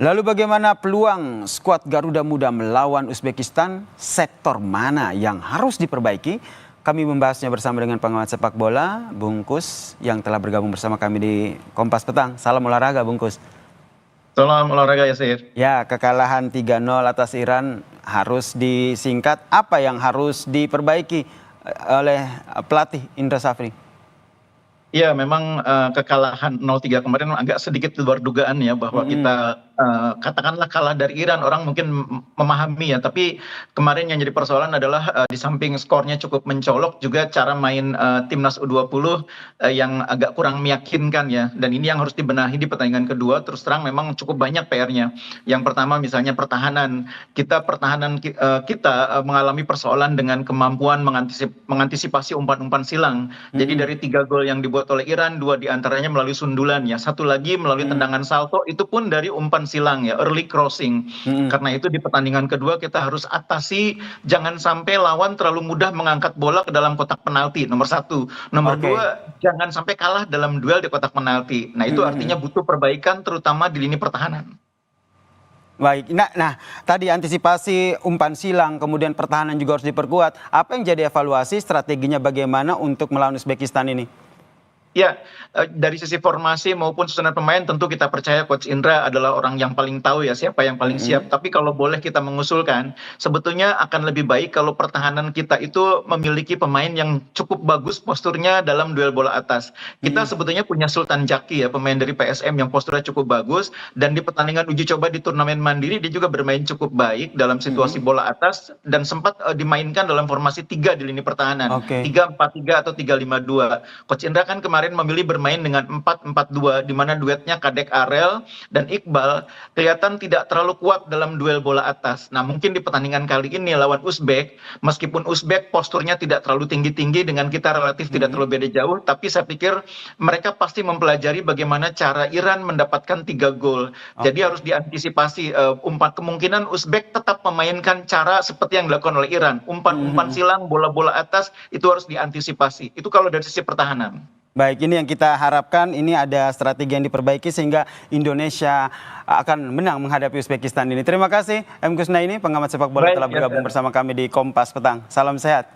Lalu bagaimana peluang skuad Garuda Muda melawan Uzbekistan? Sektor mana yang harus diperbaiki? Kami membahasnya bersama dengan pengamat sepak bola, Bung Kus, yang telah bergabung bersama kami di Kompas Petang. Salam olahraga, Bung Kus. Salam olahraga Yasir. Ya, kekalahan 3-0 atas Iran harus disingkat. Apa yang harus diperbaiki oleh pelatih Indra Safri? Ya, memang kekalahan 0-3 kemarin agak sedikit luar dugaan ya, bahwa kita katakanlah kalah dari Iran, orang mungkin memahami ya, tapi kemarin yang jadi persoalan adalah di samping skornya cukup mencolok, juga cara main timnas U20 yang agak kurang meyakinkan ya, dan ini yang harus dibenahi di pertandingan kedua. Terus terang memang cukup banyak PR-nya. Yang pertama misalnya pertahanan kita, mengalami persoalan dengan kemampuan mengantisipasi umpan-umpan silang. Jadi dari 3 gol yang dibuat oleh Iran, 2 diantaranya melalui sundulan ya, 1 lagi melalui tendangan salto, itu pun dari umpan silang ya, early crossing. Karena itu di pertandingan kedua kita harus atasi, jangan sampai lawan terlalu mudah mengangkat bola ke dalam kotak penalti, nomor 1. Nomor 2, jangan sampai kalah dalam duel di kotak penalti. Nah itu artinya butuh perbaikan terutama di lini pertahanan. Baik, nah tadi antisipasi umpan silang, kemudian pertahanan juga harus diperkuat. Apa yang jadi evaluasi strateginya bagaimana untuk melawan Uzbekistan ini? Ya, dari sisi formasi maupun susunan pemain tentu kita percaya Coach Indra adalah orang yang paling tahu ya siapa yang paling siap. Tapi kalau boleh kita mengusulkan, sebetulnya akan lebih baik kalau pertahanan kita itu memiliki pemain yang cukup bagus posturnya dalam duel bola atas. Kita sebetulnya punya Sultan Jaki ya, pemain dari PSM yang posturnya cukup bagus, dan di pertandingan uji coba di turnamen mandiri dia juga bermain cukup baik dalam situasi bola atas, dan sempat dimainkan dalam formasi 3 di lini pertahanan, 3-4-3 atau 3-5-2. Coach Indra kan kemarin memilih bermain dengan 4-4-2, di mana duetnya Kadek Arel dan Iqbal kelihatan tidak terlalu kuat dalam duel bola atas. Nah mungkin di pertandingan kali ini lawan Uzbek, meskipun Uzbek posturnya tidak terlalu tinggi-tinggi, dengan kita relatif tidak terlalu beda jauh, tapi saya pikir mereka pasti mempelajari bagaimana cara Iran mendapatkan 3 gol. Jadi harus diantisipasi kemungkinan Uzbek tetap memainkan cara seperti yang dilakukan oleh Iran, umpan-umpan silang, bola-bola atas, itu harus diantisipasi. Itu kalau dari sisi pertahanan. Baik, ini yang kita harapkan, ini ada strategi yang diperbaiki sehingga Indonesia akan menang menghadapi Uzbekistan ini. Terima kasih M. Kusnaini, pengamat sepak bola, telah bergabung bersama kami di Kompas Petang. Salam sehat.